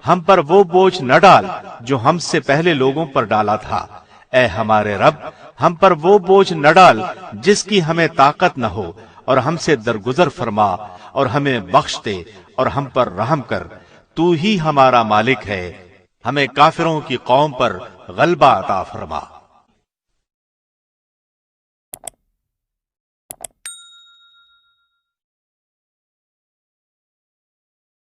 हम पर वो बोझ न डाल जो हमसे पहले लोगों पर डाला था। ऐ हमारे रब, हम पर वो बोझ न डाल जिसकी हमें ताकत न हो, और हमसे दरगुजर फरमा और हमें बख्श दे और हम पर रहम कर। तू ही हमारा मालिक है, हमें काफिरों की कौम पर गलबा अता फरमा।